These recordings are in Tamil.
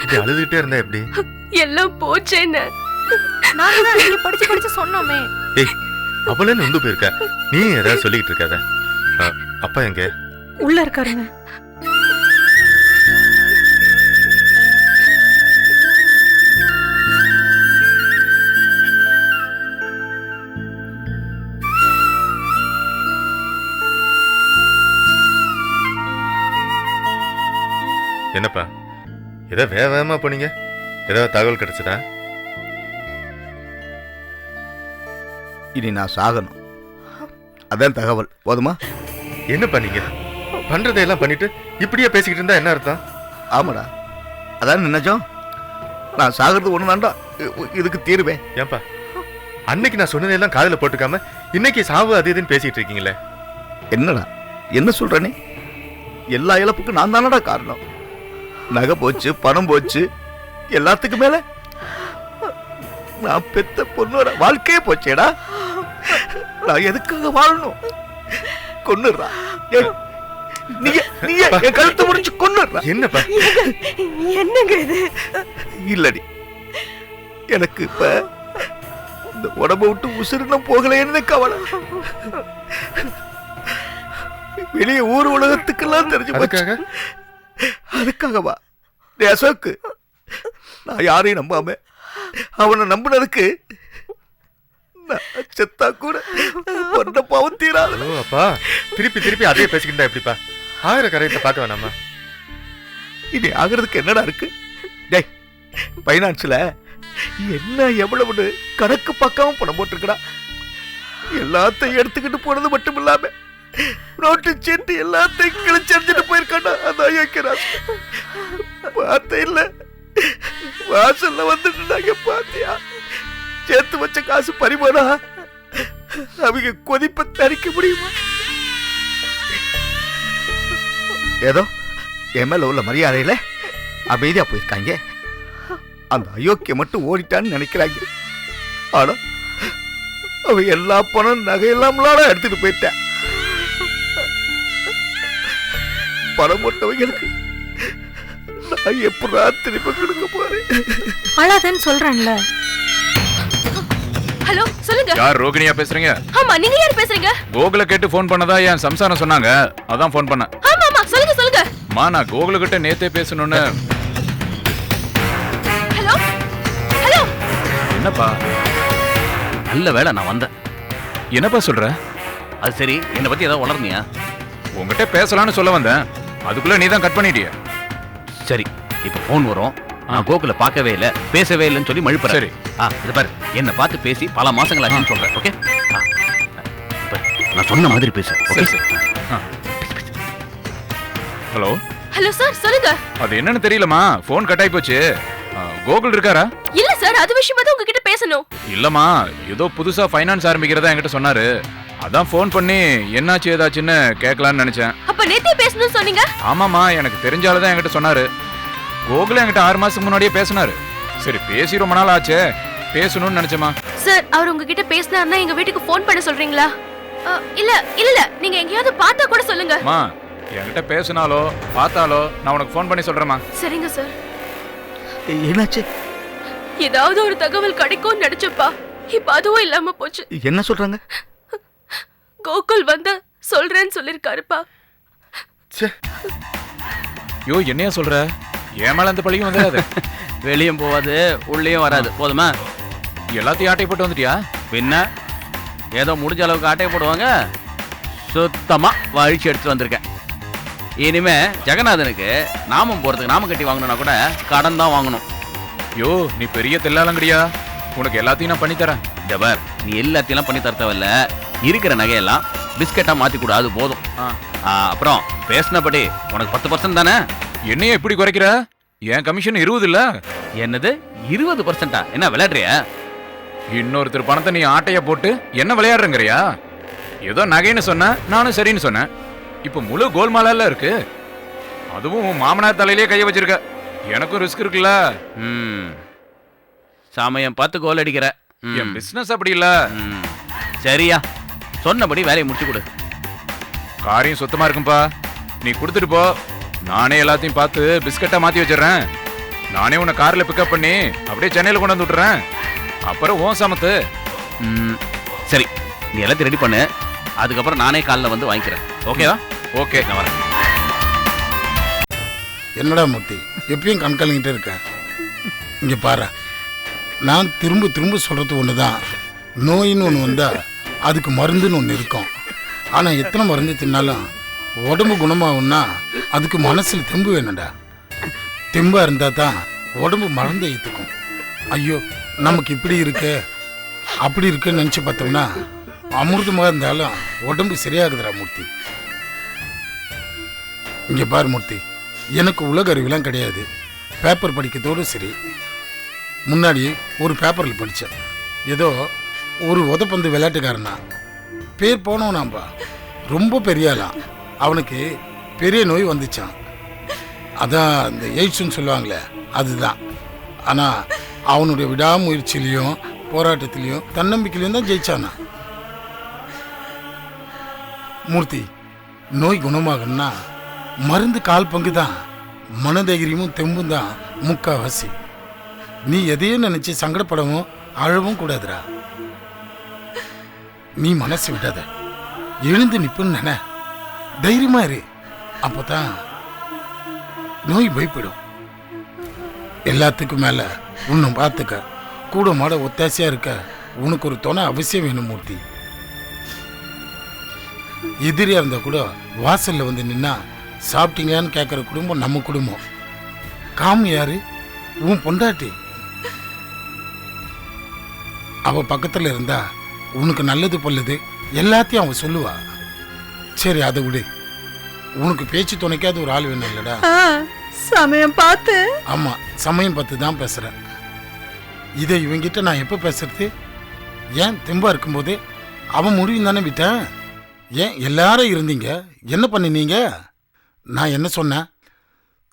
இப்படி அழுதுகிட்டே இருந்தா எப்படி? எல்லாம் போச்சேன்னு நாங்க தான் நீங்க படிச்சு படிச்சு சொன்னோமே. ஏய், அவளே நொந்து போயிருக்க, நீ ஏதாவது சொல்லிக்கிட்டு இருக்காத. அப்பா எங்க? உள்ள இருக்காருங்க. என்னப்பா ஏதோ வேகமா போனீங்க, ஏதாவது தகவல் கிடைச்சதா? இனி நான் சாகணும், அதான் தகவல். போதுமா? என்னப்பா நீங்க பண்றதையெல்லாம் பண்ணிட்டு இப்படியே பேசிக்கிட்டு இருந்தா என்ன அர்த்தம்? ஆமாடா, அதான் நினைச்சோம். நான் சாகிறது ஒன்று தான்டா இதுக்கு தீருவேன். ஏன்பா அன்னைக்கு நான் சொன்னதையெல்லாம் காதுல போட்டுக்காம இன்னைக்கு சாவு அது இதுன்னு பேசிட்டு இருக்கீங்களே? என்னடா என்ன சொல்றனே? எல்லா இழப்புக்கும் நான் தானடா காரணம். நகை போச்சு, பணம் போச்சு, எல்லாத்துக்கும் மேல நான் பெத்த பொண்ணோட வாழ்க்கையே போச்சேடா. நான் எதுக்காக வாழணும்? கொன்னுடுறா. நீங்க நீங்க என் கழுத்தை முடிச்சு கொன்னுடுறா. என்னப்பா என்னங்க இது? இல்லடி, எனக்கு இப்ப இந்த உடம்ப விட்டு உசுறுனும் போகலைன்னு கவலை. வெளியே ஊர் உலகத்துக்கெல்லாம் தெரிஞ்சு போச்சு. அதுக்காகவா அசோக்கு நான் யாரையும் நம்பாம அவனை நம்பினதுக்கு செத்தா கூட பொண்ண பாவம் தீராது. அப்பா திருப்பி திருப்பி அதே பேசிக்கிட்டா எப்படிப்பா? ஆகிற கரையத்தை பார்க்க வேணாமா? இனி ஆகிறதுக்கு என்னடா இருக்கு? டேய், பைனான்ஸ்ல என்ன எவ்வளவுன்னு கணக்கு பார்க்காம பணம் போட்டிருக்கடா. எல்லாத்தையும் எடுத்துக்கிட்டு போனது மட்டும் இல்லாம நோட்டு சீட்டு எல்லாத்தையும் கிழிச்செறிஞ்சிட்டு போயிருக்காண்டா. அதான் கேட்கிறான். பார்த்த இல்ல, வாசல்ல வந்துட்டு பாத்தியா? சேர்த்து வச்ச காசு பறிமானா அவங்க கொதிப்ப தரிக்க முடியுமா? ஏதோ என் மேல உள்ள மரியாதையில அமைதியா போயிருக்காங்க. அந்த அயோக்கிய மட்டும் ஓடிட்டான்னு நினைக்கிறாங்க. ஆனா அவ எல்லா பணம் நகையெல்லாம்லாட எடுத்துட்டு போயிட்டேன். பணம் போட்டவங்களுக்கு நான் எப்படா திருப்பி கொடுக்க போறேன்? அழாதன்னு சொல்றேன்ல. ஹலோ சொல்லுங்க. யார் ரோகிணியா பேசுறீங்க? ஆமா, நீங்க யார் பேசுறீங்க? கோகுல கேட்டு ஃபோன் பண்ணதா என் சம்சாரம் சொன்னாங்க, அதான் ஃபோன் பண்ணேன். ஆமா ஆமா, சொல்லுங்க சொல்லுங்க. மா, நான் கோகுல கிட்ட நேத்தே பேசணும்னு. Hello hello. என்னப்பா? நல்ல வேளை நான் வந்தேன். என்னப்பா சொல்ற? அது சரி, என்னை பத்தி ஏதாவது உளர்னியா? உங்ககிட்ட பேசலாம்னு சொல்ல வந்தேன், அதுக்குள்ள நீ தான் கட் பண்ணிட்டிய. சரி, இப்ப போன் வரும். நான் கோகுல பார்க்கவே இல்ல, பேசவே இல்லைன்னு சொல்லி மழுப்புறேன். சரி. இது பாரு, என்ன பார்த்து பேசி பல மாசங்கள் ஆச்சுன்னு சொல்றேன். ஓகே, நான் சொன்ன மாதிரி பேசு. ஓகே சரி. ஹலோ ஹலோ சார், சொல்லுங்க. அது என்னன்னு தெரியலமா, போன் கட் ஆயி போச்சு. கோகுல் இருக்காரா? இல்ல சார், அது விஷயமா தான் உங்ககிட்ட பேசணும். இல்லம்மா, ஏதோ புதுசா ஃபைனான்ஸ் ஆரம்பிக்கிறதா என்கிட்ட சொன்னாரு, அதான் ஃபோன் பண்ணி என்னாச்சு ஏதாச்சுன்னு கேட்கலான்னு நினைச்சேன். அப்ப நேத்தே பேசணும்னு சொன்னீங்க. ஆமாமா, எனக்கு தெரிஞ்சாலதான் என்கிட்ட சொன்னாரு. கோகுல என்கிட்ட 6 மாசத்துக்கு முன்னாடியே பேசினாரு. சரி, பேசி ரொம்ப நாள் ஆச்சே, பேசணும்னு நினைச்சேமா. சார், அவர் உங்ககிட்ட பேசினாருன்னா எங்க வீட்டுக்கு ஃபோன் பண்ண சொல்றீங்களா? இல்ல இல்ல இல்ல, நீங்க எங்கேயாவது பார்த்தா கூட சொல்லுங்க. அம்மா, என்கிட்ட பேசினாலோ பார்த்தாலோ நான் உனக்கு ஃபோன் பண்ணி சொல்றேம்மா. சரிங்க சார். என்னாச்சு? ஏதாவது ஒரு தகவல் கிடைக்கும்னு நினைச்சப்பா, இப்ப அதுவும் இல்லாம போச்சு. என்ன சொல்றாங்க? கோகுல் வந்து சொல்றேன்னு சொல்லிருக்காருப்பா. யோ, என்னையா சொல்ற? என் மேல அந்த பழியும் வராது. வெளியும் போவாது, உள்ளேயும் வராது. போதுமா? எல்லாத்தையும் ஆட்டை போட்டு வந்துட்டியா? பின்ன ஏதோ முடிஞ்ச அளவுக்கு ஆட்டையை போடுவாங்க. சுத்தமா வழிச்சு எடுத்துட்டு வந்திருக்கேன். இனிமே ஜெகநாதனுக்கு நாமம் போறதுக்கு நாமம் கட்டி வாங்கணும்னா கூட கடன் தான் வாங்கணும். யோ, நீ பெரிய தெல்லாலங்கடியா, உனக்கு எல்லாத்தையும் நான் பண்ணி தரேன். ஜபர், நீ எல்லாத்தையும் பண்ணி தரத்தவல்ல, இருக்கிற நகையெல்லாம் பிஸ்கட்டா மாத்தி கூட, அது போதும். அப்புறம் பேசினபடி உனக்கு 10% தானே? என்னைய எப்படி குறைக்கிற? என் கமிஷன் 20 இல்ல. என்னது 20%? என்ன விளையாடுறியா? இன்னொருத்தர் பணத்தை நீ ஆட்டைய போட்டு என்ன விளையாடுறங்கிறியா? ஏதோ நகைன்னு சொன்ன, நானும் சரின்னு சொன்னேன். இப்ப முழு கோல்மால இருக்கு. அதுவும் உன் மாமனார் தலையிலேயே கைய வச்சிருக்க. எனக்கும் ரிஸ்க் இருக்குல்ல. சமயம் பார்த்து கோல் அடிக்கிற. என் பிசினஸ் அப்படி இல்ல. சரியா, சொன்னபடி வேலையை முடிச்சு கொடு. காரியம் சுத்தமா இருக்கும்பா, நீ கொடுத்துட்டு போ. நானே எல்லாத்தையும் பார்த்து பிஸ்கட்டா மாத்தி வச்சிடறேன். நானே உன்னை கார்ல பிக்கப் பண்ணி அப்படியே சென்னையில கொண்டு வந்து விட்டுறேன். அப்புறம் ஓன் சமத்து. சரி, நீ எல்லாத்தையும் ரெடி பண்ணு. அதுக்கப்புறம் நானே காலைல வந்து வாங்கிக்கிறேன். ஓகேவா? ஓகே, நான் வரேன். என்னடா மூர்த்தி எப்பயும் கண்கலங்கிட்டே இருக்க? இங்கே பாரு, நான் திரும்ப திரும்ப சொல்கிறது ஒன்று தான். நோயின்னு ஒன்று வந்தால் அதுக்கு மருந்துன்னு ஒன்று இருக்கும். ஆனால் எத்தனை மருந்து தின்னாலும் உடம்பு குணமாகும்னா அதுக்கு மனசில் தெம்பு வேணும்டா. தெம்பாக இருந்தால் தான் உடம்பு மறந்து ஏற்றுக்கும். ஐயோ நமக்கு இப்படி இருக்கு அப்படி இருக்குன்னு நினச்சி பார்த்தோம்னா அமிர்தமாக இருந்தாலும் உடம்பு சரியாகுதுடா மூர்த்தி. இங்கே பாரு மூர்த்தி, எனக்கு உலக அறிவுலாம் கிடையாது. பேப்பர் படிக்கிறதோடு சரி. முன்னாடி ஒரு பேப்பரில் படித்தேன், ஏதோ ஒரு உதப்பந்து விளையாட்டுக்காரனா பேர் போனவனாம்பா, ரொம்ப பெரிய ஆளாம். அவனுக்கு பெரிய நோய் வந்துச்சான். அதான் இந்த எய்ட்ஸ்ன்னு சொல்லுவாங்களே அதுதான். ஆனால் அவனுடைய விடாமுயற்சியிலையும் போராட்டத்திலையும் தன்னம்பிக்கையிலையும் தான் ஜெயிச்சானா. மூர்த்தி, நோய் குணமாகணும்னா மருந்து கால் பங்கு தான், மனதைரியமும் தெம்பும் தான் முக்காவாசி. நீ எதையும் நினைச்சு சங்கடப்படவும் அழவும் கூடாதுடா. நீ மனசு விடாத, எழுந்து நிப்புன்னு நினை, தைரியமா இரு. அப்போதான் நோய் பயப்படும். எல்லாத்துக்கும் மேல உன்னை பார்த்துக்க கூட மாட ஒத்தாசையா இருக்க உனக்கு ஒரு துணை அவசியம் வேணும் மூர்த்தி. எதிரியா இருந்தா கூட வாசல்ல வந்து நின்னா சாப்பிட்டீங்களான்னு கேட்குற குடும்பம் நம்ம குடும்பம். காமி யாரு? உன் பொண்டாட்டி. அவ பக்கத்துல இருந்தா உனக்கு நல்லது பொல்லுது எல்லாத்தையும் அவ சொல்லுவா. சரி அதை விடு, உனக்கு பேச்சு துணைக்காத ஒரு ஆள் வேணும் இல்லடா? சமயம் பார்த்து. ஆமா, சமயம் பார்த்து தான் பேசுறேன். இதை இவங்கிட்ட நான் எப்போ பேசுறது? ஏன் தெம்பா இருக்கும்போது அவன் முடிவு தானே விட்டேன். ஏன் எல்லாரும் இருந்தீங்க, என்ன பண்ணினீங்க? நான் என்ன சொன்னேன்?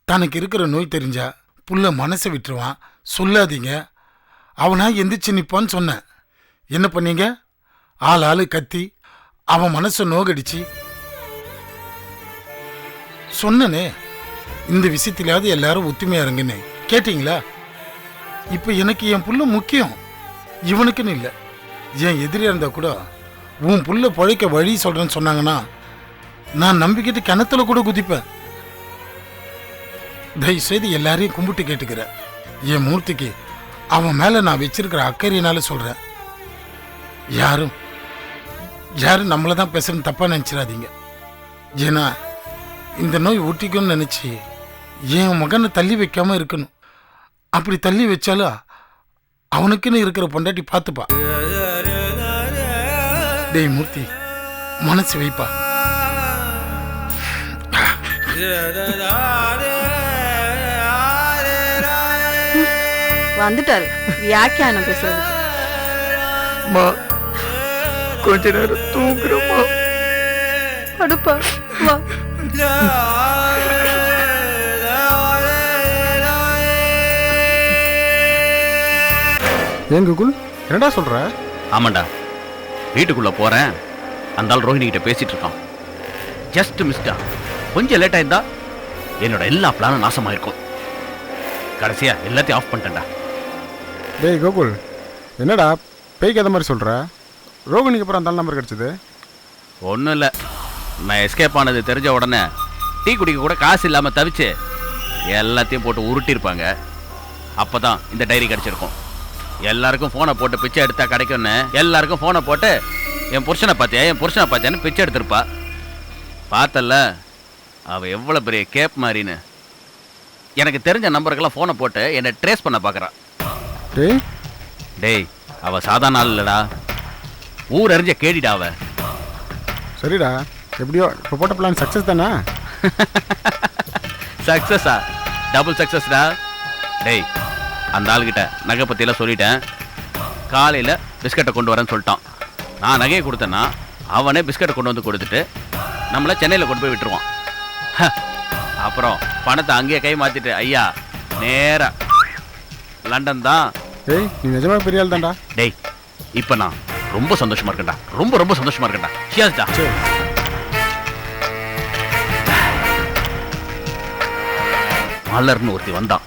தனக்கு இருக்கிற நோய் தெரிஞ்சா புள்ள மனசை விட்டுருவான், சொல்லாதீங்க, அவனா எந்திரிச்சு நிற்பான்னு சொன்னேன். என்ன பண்ணீங்க? ஆளு கத்தி அவன் மனசை நோகடிச்சு சொன்னனே, இந்த விஷயத்திலாவது எல்லாரும் ஒத்துமையா இருங்கன்னு கேட்டீங்களா? இப்ப எனக்கு என் புள்ள முக்கியம், இவனுக்குன்னு இல்லை. என் எதிரியா இருந்தா கூட உன் புள்ள பழைக்க வழி சொல்றேன்னு சொன்னாங்கன்னா நான் நம்பிக்கிட்டு கிணத்துல கூட குதிப்பேன். தயவுசெய்து எல்லாரையும் கும்பிட்டு கேட்டுக்கிறேன். என் மூர்த்திக்கு அவன் மேல நான் வச்சிருக்கிற அக்கறையினால சொல்றேன். யாரும் நம்மளை தான் பேசுறேன்னு தப்பா நினைச்சிடாதீங்க. ஏன்னா இந்த நோய் ஒட்டிக்கும்னு நினைச்சு என் மகனை தள்ளி வைக்காம இருக்கணும். அப்படி தள்ளி வச்சாலும் அவனுக்குன்னு இருக்கிற பொண்டாட்டி பார்த்துப்பா. டேய் மூர்த்தி, மனசு வைப்பா. வந்துட்டாரு வியாக்கியானம் பேசுறது. கொஞ்ச நேரம் தூங்குறோமா? அடுப்பா வா. ஏன் குகுல், என்னடா சொல்ற? ஆமாண்டா, வீட்டுக்குள்ள போறேன், அந்த ஆள் ரோஹிணி கிட்ட பேசிட்டு இருக்கான். ஜஸ்ட் மிஸ்டா, கொஞ்சம் லேட் ஆயிருந்தா என்னோட எல்லா பிளானும் நாசமாயிருக்கும். கடைசியா எல்லாத்தையும் ஆஃப் பண்ணிட்டேன்டா. டேய் கோகுல், என்னடா பேய்க்கு அந்த மாதிரி சொல்ற? ரோகிணிக்கு அப்புறம் அந்த ஆள் நம்பர் கிடைச்சது? ஒன்றும் இல்லை, நான் எஸ்கேப் ஆனது தெரிஞ்ச உடனே டீ குடிக்க கூட காசு இல்லாமல் தவிச்சு எல்லாத்தையும் போட்டு உருட்டியிருப்பாங்க. அப்போ தான் இந்த டைரி கிடச்சிருக்கும். எல்லாருக்கும் ஃபோனை போட்டு பிச்சை எடுத்தா கிடைக்கும்னு எல்லாருக்கும் ஃபோனை போட்டு என் புருஷனை பார்த்தியான்னு பிச்சை எடுத்திருப்பா. பார்த்தல அவள் எவ்வளோ பெரிய கேப் மாதிரின்னு. எனக்கு தெரிஞ்ச நம்பருக்கெல்லாம் ஃபோனை போட்டு என்னை ட்ரேஸ் பண்ண பார்க்குறான். டேய் அவள் சாதாரண ஆள் இல்லைடா, ஊர் அறிஞ்ச கேடிடா அவ. சரிடா, எப்படியோ இப்போ போட்ட பிளான் சக்ஸஸ் தானே? சக்ஸஸா? டபுள் சக்ஸஸ்டா. டேய் அந்த ஆளுகிட்ட நகை பற்றியெல்லாம் சொல்லிட்டேன். காலையில் பிஸ்கட்டை கொண்டு வரேன்னு சொல்லிட்டான். நான் நகையை கொடுத்தேன்னா அவனே பிஸ்கட்டை கொண்டு வந்து கொடுத்துட்டு நம்மளை சென்னையில் கொண்டு போய் விட்டுருவான். அப்புறம் பணத்தை அங்கேயே கை மாற்றிட்டு ஐயா நேராக லண்டன் தான். டேய் நீ நிஜமாக பெரிய ஆள் தான்டா. டேய் இப்போ நான் ரொம்ப சந்தோஷமா இருக்கேன்டா, ரொம்ப சந்தோஷமா இருக்கேன்டா. சியர்ஸ்டா. மலர்னு ஒருத்தி வந்தான்,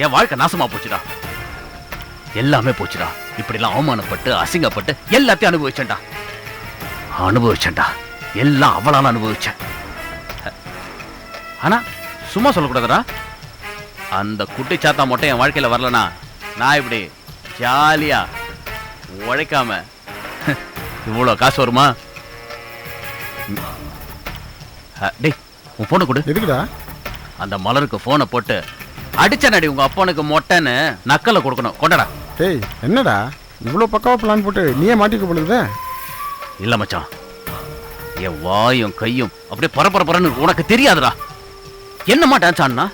என் வாழ்க்கை நாசமா போச்சுடா. எல்லாமே போச்சுடா. இப்படிலாம் அவமானப்பட்டு அசிங்கப்பட்டு எல்லாத்தையும் அனுபவிச்சேன்டா. எல்லாம் அவளால அனுபவிச்சேன். ஆனா சும்மா சொல்லக்கூடாதுடா. அந்த குட்டி சாத்தா மட்டும் என் வாழ்க்கையில வரலனா நான் இப்படி ஜாலியா உழைக்காம இவ்வளோ காசு வருமா? டேய் உன் போனை கொடு. எதுக்குடா? அந்த மலருக்கு போனை போட்டு அடிச்சனடி உங்க அப்பனுக்கு மொட்டைன்னு நக்கலை கொடுக்கணும். கொண்டடா. டேய் என்னடா இவ்வளோ பக்காவா பிளான் போட்டு நீயே மாட்டிக்க போடுது? இல்ல மச்சான், என் வாயும் கையும் அப்படியே பரபரன்னு உனக்கு தெரியாதுடா. என்னம்மா டான்ஸ் ஆடுனா?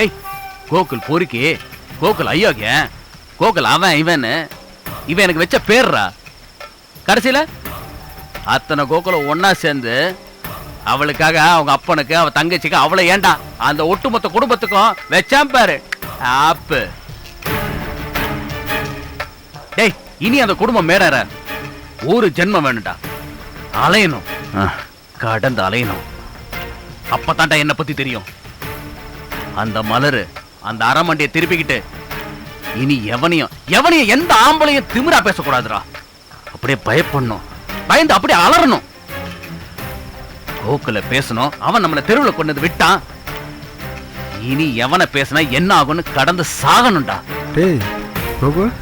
ஏய் கோகுல் பொறுக்கி, கோகுல் ஐயோக்கிய, கோகுல் அவன் இவன் எனக்கு வச்ச பேர்றா. கடைசியில அத்தனை கோகுலம் ஒன்னா சேர்ந்து அவளுக்காக அவங்க அப்பனுக்கு அவ தங்கச்சிக்கு அவளை ஏண்டா அந்த ஒட்டுமொத்த குடும்பத்துக்கும் வச்சான் பாரு ஆப்பு. டேய் இனி அந்த குடும்பம் மேற ஒரு ஜென்மம் வேணும்டா. அலையணும், கடந்து அலையணும். அப்பதான்டா என்ன பத்தி தெரியும். அந்த மலரு அந்த அரமண்டியை திருப்பிக்கிட்டு இனி எவனையும் எந்த ஆம்பளையும் திமிரா பேசக்கூடாதுடா. அப்படியே பயப்படணும், பயந்து அப்படியே அலறணும். கோக்குல பேசணும், அவன் நம்மளை தெருவில் கொண்டு விட்டான். இனி எவனை பேசினா என்ன ஆகும்னு கடந்து சாகணும்டா. டேய் கோகுல்,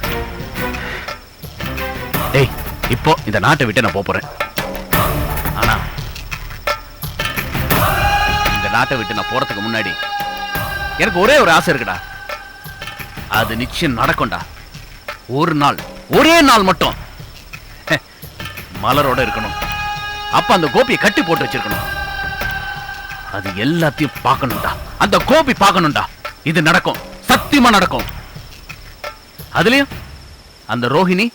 டேய் இப்போ இந்த நாட்டை விட்டு நான் போறேன். ஆனா இந்த நாட்டை விட்டு நான் போறதுக்கு முன்னாடி எனக்கு ஒரே ஒரு ஆசை இருக்குடா. அது நிச்சயம் நடக்கும்டா. ஒரு நாள், ஒரே நாள் மட்டும் மலரோட இருக்கணும். அப்ப அந்த கோபியை கட்டி போட்டு வச்சிருக்கணும். அது எல்லாத்தையும் பார்க்கணும்டா. அந்த கோபி பார்க்கணும்டா. இது நடக்கும், சத்தியமா நடக்கும். அதுலயும் அந்த ரோஹிணி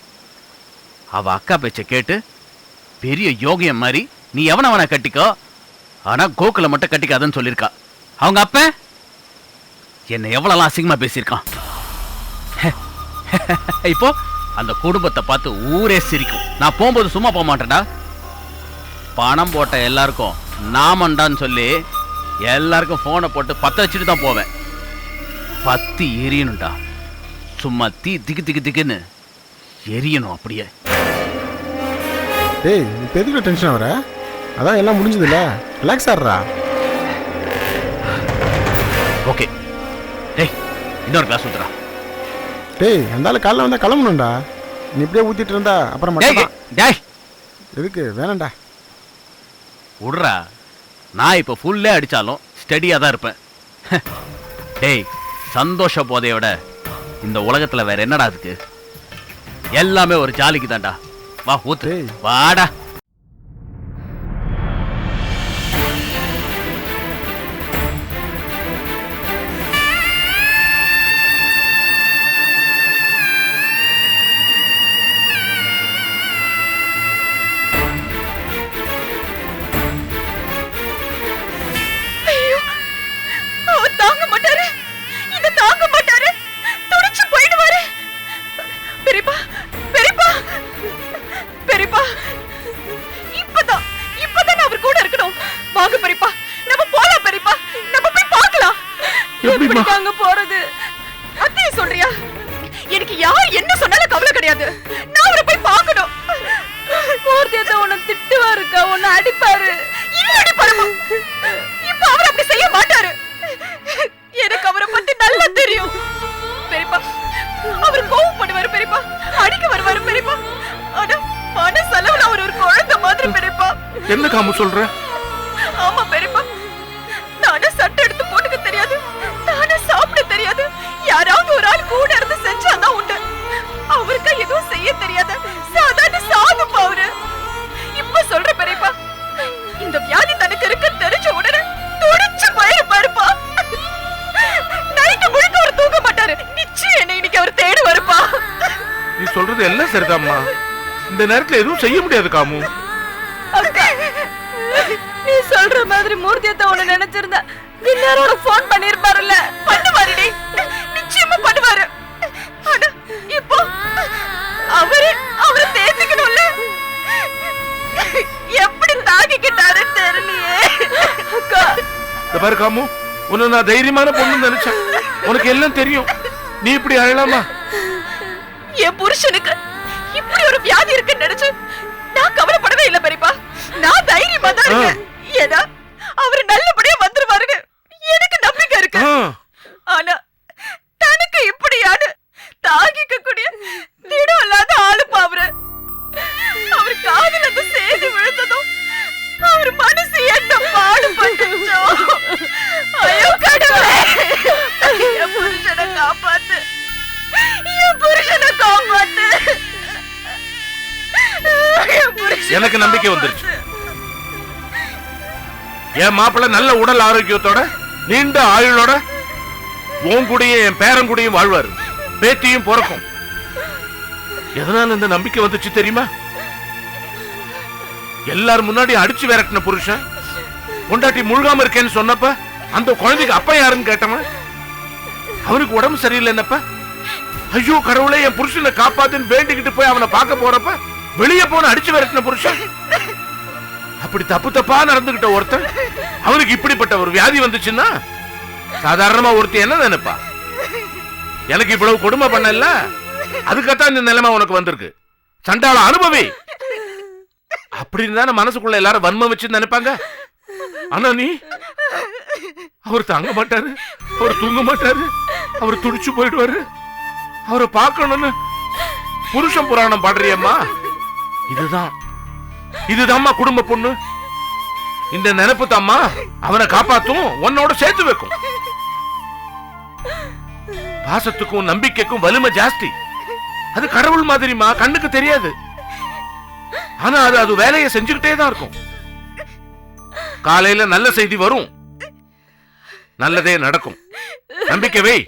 அவ அக்கா பேச்ச கேட்டு பெரிய யோகியம் மாதிரி நீ எவனவனை கட்டிக்கோ, ஆனா கோகுல மட்டும் கட்டிக்காதன்னு சொல்லியிருக்கா. அவங்க அப்ப என்னை எவ்வளவு அசிங்கமா பேசியிருக்கான். இப்போ அந்த குடும்பத்தை பார்த்து ஊரே சிரிக்கும். நான் போகும்போது சும்மா போக மாட்டேன்டா. பணம் போட்ட எல்லாருக்கும் நாமண்டான்னு சொல்லி எல்லாருக்கும் போனை போட்டு பத்த வச்சுட்டு தான் போவேன். பத்தி எரியணும்டா. சும்மா தீ திக்கு திக்கு திக்குன்னு எரியணும் அப்படியே. டேய் இப்போ எதுக்கு டென்ஷன் ஆகிற? அதான் எல்லாம் முடிஞ்சதுல்ல, ரிலாக்ஸ் ஆடுறா. ஓகே. டேய் இன்னொரு கிளாஸ் ஊத்துறா. டேய் அந்த ஆளு காலைல வந்தால் கிளம்பணும்டா. நீ இப்படியே ஊற்றிட்டு இருந்தா அப்புறம் மட்டும். டேய் எதுக்கு வேணாண்டா? விடுறா. நான் இப்போ ஃபுல்லே அடித்தாலும் ஸ்டடியாக தான் இருப்பேன். டேய் சந்தோஷ போதையோட இந்த உலகத்தில் வேற என்னடா இருக்கு? எல்லாமே ஒரு ஜாலிக்கு தான்டா. வா ஊத்து, வாடா. தாங்க மாட்டாரு, இத தாங்க மாட்டாரு, துடிச்சு போயிடுவாரு. பெரியப்பா பெரியப்பா பெரியப்பா, இப்பதான் அவர் கூட இருக்கணும். வாங்க பெரியப்பா, நம்ம போலாம். பெரியப்பா நம்ம போய் பார்க்கலாம். எப்படி தாங்க போறது? அத்தைய சொல்றியா? எனக்கு யார் என்ன சொன்னாலும் கவலை கிடையாது. நான் அவரை போய் பார்க்கணும். மூர்த்தியத்தை உன்னை திட்டுவாருக்கா, உன்னை அடிப்பாரு. இன்னும் அடிப்பாருமா? இப்ப அவர் அப்படி செய்ய மாட்டாரு. எனக்கு அவரை பத்தி நல்லா தெரியும் பெரியப்பா. அவர் கோவப்படுவாரு பெரியப்பா, அடிக்க வருவாரு பெரியப்பா. ஆனா பண செலவுல அவர் ஒரு குழந்தை மாதிரி பெரியப்பா. என்ன காமு சொல்ற? ஆமா பெரியப்பா, நானே சட்டை எடுத்து போட்டுக்க தெரியாது, நானே சாப்பிட தெரியாது. யாராவது ஒரு ஆள் கூட இருந்து செஞ்சாதான் உண்டு. அவருக்கு எதுவும் செய்ய தெரியாத சாதாரண சாதுப்பா அவரு. இப்ப சொல்ற பெரியப்பா, இந்த வியாதி தனக்கு இருக்கு தெரிஞ்ச உடனே துடிச்சு போயிருப்பாருப்பா. நைட்டு முழுக்க அவர் தூங்க மாட்டாரு. நிச்சயம் என்ன இன்னைக்கு அவர் தேடி வருப்பா. நீ சொல்றது எல்லாம் சரிதாம்மா. இந்த நேரத்துல எதுவும் செய்ய முடியாது காமு. நீ சொல்ற மாதிரி மூர்த்தியத்தை உன்னை நினைச்சிருந்தா இந்நேரோட போன் பண்ணிருப்பாருல்ல. பண்ணுவாருடி, நிச்சயமா பண்ணுவாரு. ஆனா இப்போ அவரை தேத்திக்கணும்ல. எப்படி தாங்கிக்கிட்டாரு தெரியலையே. அக்கா பாரு காமு, உன்னை நான் தைரியமான பொண்ணு நினைச்சேன். உனக்கு எல்லாம் தெரியும். நீ இப்படி அழலாமா? என் புருஷனுக்கு இப்படி ஒரு வியாதி இருக்குன்னு நினைச்சு நான் கவலைப்படவே இல்லை பெரியப்பா. நான் தைரியமா தான் இருக்கேன். ஏன்னா அவரு நல்லபடியா வந்துருவாருன்னு எனக்கு நம்பிக்கை இருக்கு. ஆனா தனக்கு இப்படியான தாங்கிக்க கூடிய திடம் இல்லாத ஆளுப்பா அவரு. அவர் காதுல அந்த செய்தி விழுந்ததும் அவர் மனசு என்ன பாடுபட்டுச்சோ. ஐயோ கடவுளே, என் புருஷனை காப்பாத்து, என் புருஷனை காப்பாத்து. எனக்கு நம்பிக்கை வந்துருச்சு. என் மாப்பிள்ள நல்ல உடல் ஆரோக்கியத்தோட நீண்ட ஆயுளோட உன் கூடயும் என் பேரன் கூடயும் வாழ்வாரு, பேத்தியும் பிறக்கும். எதனால இந்த நம்பிக்கை வந்துச்சு தெரியுமா? எல்லாரும் முன்னாடி அடிச்சு விரட்டின புருஷன் பொண்டாட்டி முழுகாம இருக்கேன்னு சொன்னப்ப அந்த குழந்தைக்கு அப்பா யாருன்னு கேட்டவன் அவனுக்கு உடம்பு சரியில்லைன்னப்ப ஐயோ கடவுளே என் புருஷனை காப்பாத்துன்னு வேண்டிக்கிட்டு போய் அவனை பார்க்க போறப்ப வெளியே போன அடிச்சு விரட்டின புருஷன் அப்படி தப்பு தப்பா நடந்துகிட்ட ஒருத்தன் அவனுக்கு இப்படிப்பட்ட ஒரு வியாதி வந்துச்சுன்னா சாதாரணமா ஒருத்தன் என்ன நினைப்பா? எனக்கு இவ்வளவு கொடுமை பண்ணல, அதுக்கத்தான் இந்த நிலைமை உனக்கு வந்திருக்கு, சண்டாள அனுபவி அப்படின்னு தானே மனசுக்குள்ள எல்லாரும் வன்மம் வச்சு நினைப்பாங்க. ஆனா நீ அவர் தாங்க மாட்டாரு, அவர் தூங்க மாட்டாரு, அவர் துடிச்சு போயிடுவாரு, அவரை பார்க்கணும்னு புருஷன் புராணம் பாடுறியம்மா. இதுதான்மா குடும்ப பொண்ணு. இந்த நினைப்பு தாம்மா அவனை காப்பாத்தும், உன்னோட சேர்த்து வைக்கும். பாசத்துக்கும் நம்பிக்கைக்கும் வலிமை ஜாஸ்தி. அது கடவுள் மாதிரிமா, கண்ணுக்கு தெரியாது. ஆனா அது வேலையை செஞ்சுக்கிட்டே தான் இருக்கும். காலையில நல்ல செய்தி வரும், நல்லதே நடக்கும். நம்பிக்கை வை,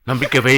நம்பிக்கை வை.